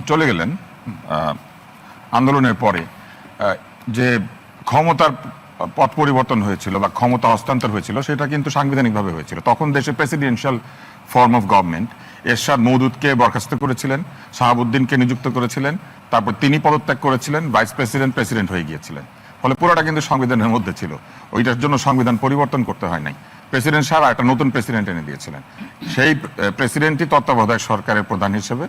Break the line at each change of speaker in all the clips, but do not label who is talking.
চলে গেলেন আন্দোলনের পরে যে ক্ষমতার পথ পরিবর্তন হয়েছিল বা ক্ষমতা হস্তান্তর হয়েছিল সেটা কিন্তু সাংবিধানিকভাবে হয়েছিল। তখন দেশে প্রেসিডেন্সিয়াল ফর্ম অফ গভর্নমেন্ট, এরশাদ মওদুদকে বরখাস্ত করেছিলেন, শাহাবুদ্দিনকে নিযুক্ত করেছিলেন, তারপর তিনি পদত্যাগ করেছিলেন, ভাইস প্রেসিডেন্ট হয়ে গিয়েছিলেন। ফলে পুরোটা কিন্তু সংবিধানের মধ্যে ছিল, ওইটার জন্য সংবিধান পরিবর্তন করতে হয় নাই। প্রেসিডেন্ট সাহেব একটা নতুন প্রেসিডেন্ট এনে দিয়েছিলেন, সেই প্রেসিডেন্টই তত্ত্বাবধায়ক সরকারের প্রধান হিসেবে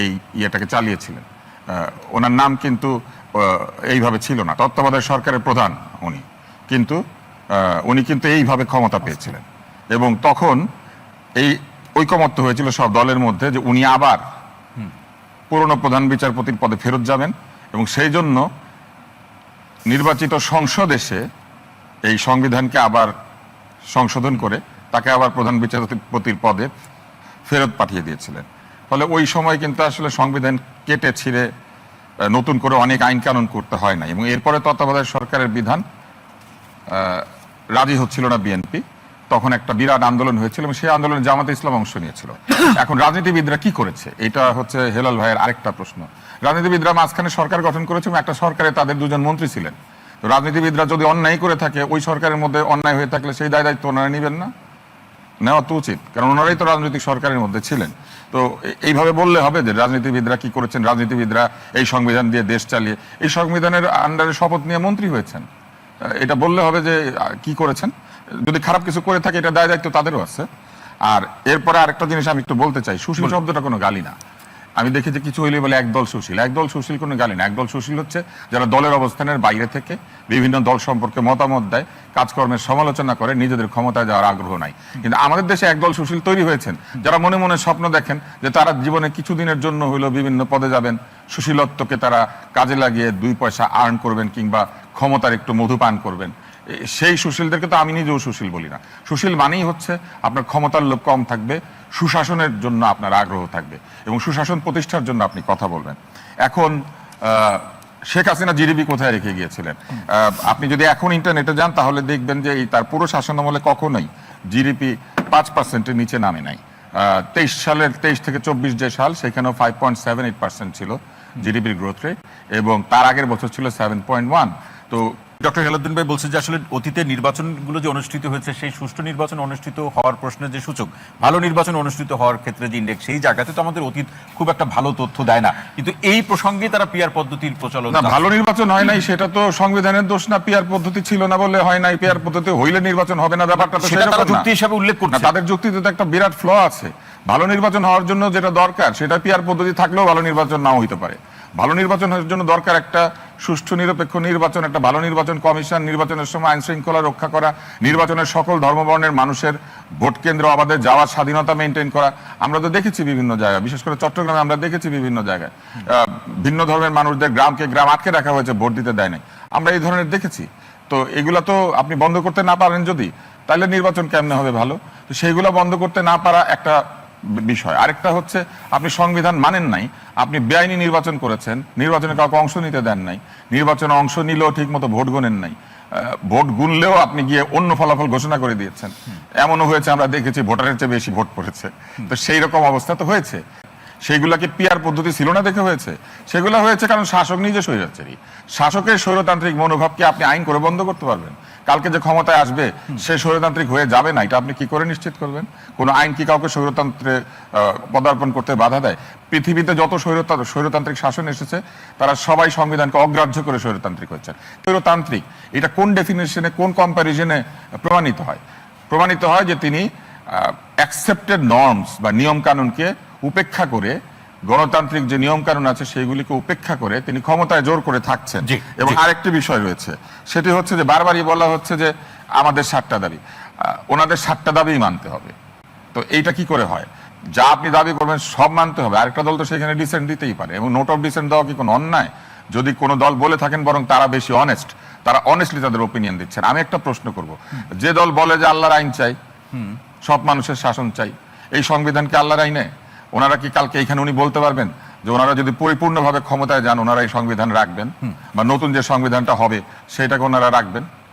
এই ইয়েটাকে চালিয়েছিলেন। ওনার নাম কিন্তু এইভাবে ছিল না, তত্ত্বাবধায়ক সরকারের প্রধান উনি কিন্তু এইভাবে ক্ষমতা পেয়েছিলেন। এবং তখন এই ঐকমত্য হয়েছিল সব দলের মধ্যে যে উনি আবার পুরনো প্রধান বিচারপতির পদে ফেরত যাবেন, এবং সেই জন্য নির্বাচিত সংসদ এসে এই সংবিধানকে আবার সংশোধন করে তাকে আবার প্রধান বিচারপতির পদে ফেরত পাঠিয়ে দিয়েছিলেন। ফলে ওই সময় কিন্তু আসলে সংবিধান কেটে ছিঁড়ে নতুন করে অনেক আইন কানুন করতে হয় না। এবং এরপরে তত্ত্বাবধায়ক সরকারের বিধান রাজি হচ্ছিল না বিএনপি, তখন একটা বিরাট আন্দোলন হয়েছিল এবং সেই আন্দোলনে জামাতে ইসলাম অংশ নিয়েছিল। এখন রাজনীতিবিদরা কি করেছে, এটা হচ্ছে হেলাল ভাইয়ের আরেকটা প্রশ্ন। রাজনীতিবিদরা মাঝখানে সরকার গঠন করেছে এবং একটা সরকারে তাদের দুজন মন্ত্রী ছিলেন। তো রাজনীতিবিদরা যদি অন্যায় করে থাকে, ওই সরকারের মধ্যে অন্যায় হয়ে থাকলে সেই দায়িত্ব ওনারা নেবেন না? নেওয়া তো উচিত, কারণ ওনারাই তো রাজনৈতিক সরকারের মধ্যে ছিলেন। তো এইভাবে বললে হবে যে রাজনীতিবিদরা কি করেছেন? রাজনীতিবিদরা এই সংবিধান দিয়ে দেশ চালিয়ে এই সংবিধানের আন্ডারে শপথ নিয়ে মন্ত্রী হয়েছেন, এটা বললে হবে যে কি করেছেন? যদি খারাপ কিছু করে থাকে এটা দায়িত্ব তাদেরও আছে। আর এরপরে আরেকটা জিনিস আমি একটু বলতে চাই, সুশীল শব্দটা কোনো গালি না। আমি দেখেছি কিছু হইলে বলে একদল সুশীল কোনো গালি না। একদল সুশীল হচ্ছে যারা দলের অবস্থানের বাইরে থেকে বিভিন্ন দল সম্পর্কে মতামত দেয়, কাজকর্মের সমালোচনা করে, নিজেদের ক্ষমতায় যাওয়ার আগ্রহ নাই। কিন্তু আমাদের দেশে একদল সুশীল তৈরি হয়েছেন যারা মনে মনে স্বপ্ন দেখেন যে তারা জীবনে কিছুদিনের জন্য হইলেও বিভিন্ন পদে যাবেন, সুশীলত্বকে তারা কাজে লাগিয়ে 2 পয়সা আর্ন করবেন কিংবা ক্ষমতার একটু মধুপান করবেন। সেই সুশীলদেরকে তো আমি নিজেও সুশীল বলি না। সুশীল মানেই হচ্ছে আপনার ক্ষমতার লোভ কম থাকবে, সুশাসনের জন্য আপনার আগ্রহ থাকবে এবং সুশাসন প্রতিষ্ঠার জন্য আপনি কথা বলবেন। এখন শেখ হাসিনা জিডিপি কোথায় রেখে গিয়েছিলেন? আপনি যদি এখন ইন্টারনেটে যান তাহলে দেখবেন যে তার পুরো শাসনামলে কখনোই জিডিপি 5%-এর নিচে নামে নাই। 23 থেকে 24 যে সাল, সেখানেও 5.78% ছিল জিডিপির গ্রোথ রেট, এবং তার আগের বছর ছিল 7.1। তো
ডক্টর হেলালুদ্দিন ভাই বলছে যে আসলে অতীতে নির্বাচনগুলো যে অনুষ্ঠিত হয়েছে, সেই সুষ্ঠু নির্বাচন অনুষ্ঠিত হওয়ার প্রশ্নের যে সূচক, ভালো নির্বাচন অনুষ্ঠিত হওয়ার ক্ষেত্রে যে ইন্ডেক্স, সেই জায়গাতে তো আমাদের অতীত খুব একটা ভালো তথ্য দেয় না। কিন্তু এই প্রসঙ্গে তারা পিআর পদ্ধতির প্রচলন,
ভালো নির্বাচন হয় নাই সেটা তো সংবিধানের দোষ না, পিআর পদ্ধতি ছিল না বলে হয় নাই। পিআর পদ্ধতি হইলে নির্বাচন হবে না, ব্যাপারটা তো সেটা তারা
যুক্তি হিসেবে উল্লেখ করছে।
তাদের যুক্তিতে তো একটা বিরাট ফ্ল আছে। ভালো নির্বাচন হওয়ার জন্য যেটা দরকার সেটা পিআর পদ্ধতি থাকলেও ভালো নির্বাচন নাও হইতে পারে। ভালো নির্বাচন হওয়ার জন্য দরকার একটা সুষ্ঠু নিরপেক্ষ নির্বাচন, একটা ভালো নির্বাচন কমিশন, নির্বাচনের সময় আইন শৃঙ্খলা রক্ষা করা, নির্বাচনের সকল ধর্মবর্ণের মানুষের ভোট কেন্দ্র আমাদের যাওয়ার স্বাধীনতা মেনটেন করা। আমরা তো দেখেছি বিভিন্ন জায়গায়, বিশেষ করে চট্টগ্রামে আমরা দেখেছি বিভিন্ন জায়গায় ভিন্ন ধর্মের মানুষদের গ্রামকে গ্রাম আটকে রাখা হয়েছে, ভোট দিতে দেয় নাই। আমরা এই ধরনের দেখেছি। তো এগুলা তো আপনি বন্ধ করতে না পারেন যদি, তাহলে নির্বাচন কেমনে হবে ভালো? তো সেইগুলো বন্ধ করতে না পারা একটা বিষয়। আরেকটা হচ্ছে আপনি সংবিধান মানেন নাই, আপনি বেআইনি নির্বাচন করেছেন, নির্বাচনে কাউকে অংশ নিতে দেন নাই, নির্বাচনে অংশ নিলেও ঠিক মতো ভোট গুনেন নাই, ভোট গুনলেও আপনি গিয়ে অন্য ফলাফল ঘোষণা করে দিয়েছেন। এমনও হয়েছে আমরা দেখেছি ভোটারের চেয়ে বেশি ভোট পড়েছে। তো সেই রকম অবস্থা তো হয়েছে। সেইগুলাকে পিআর পদ্ধতি ছিল না দেখে হয়েছে? সেগুলো হয়েছে কারণ শাসক নিজে স্বৈরাচারী। শাসকের স্বৈরতান্ত্রিক মনোভাবকে আপনি আইন করে বন্ধ করতে পারবেন? কালকে যে ক্ষমতায় আসবে সে স্বৈরতান্ত্রিক হয়ে যাবে না, এটা আপনি কি করে নিশ্চিত করবেন? কোনো আইন কি কাউকে স্বৈরতন্ত্রে পদার্পণ করতে বাধা দেয়? পৃথিবীতে যত স্বৈরতান্ত্রিক শাসন এসেছে তারা সবাই সংবিধানকে অগ্রাহ্য করে স্বৈরতান্ত্রিক হয়েছে। স্বৈরতান্ত্রিক এটা কোন ডেফিনেশনে, কোন কম্প্যারিজনে প্রমাণিত হয়? প্রমাণিত হয় যে তিনি অ্যাকসেপ্টেড নর্মস বা নিয়ম কানুনকে উপেক্ষা করে, গণতান্ত্রিক যে নিয়ম কানুন আছে সেইগুলিকে উপেক্ষা করে তিনি ক্ষমতায় জোর করে থাকছেন। এবং আরেকটি বিষয় রয়েছে, সেটি হচ্ছে যে বারবারই বলা হচ্ছে যে আমাদের 7টা দাবি, ওনাদের 7টা দাবি মানতে হবে। তো এইটা কি করে হয়? যা আপনি দাবি করবেন সব মানতে হবে। আরেকটা দল তো সেখানে ডিসেন্ট দিতেই পারে, এবং নোট অফ ডিসেন্ট দেওয়া কি কোনো অন্যায়? যদি কোনো দল বলে থাকেন বরং তারা বেশি অনেস্ট, তারা অনেস্টলি তাদের ওপিনিয়ন দিচ্ছেন। আমি একটা প্রশ্ন করব, যে দল বলে যে আল্লাহর আইন চাই, সব মানুষের শাসন চাই, এই সংবিধানকে আল্লাহর আইনে, ওনারা কি কালকে এখানে উনি বলতে পারবেন যে ওনারা যদি পরিপূর্ণভাবে ক্ষমতায় যান ওনারা এই সংবিধান রাখবেন, বা নতুন যে সংবিধানটা হবে সেটাকে ওনারা রাখবেন?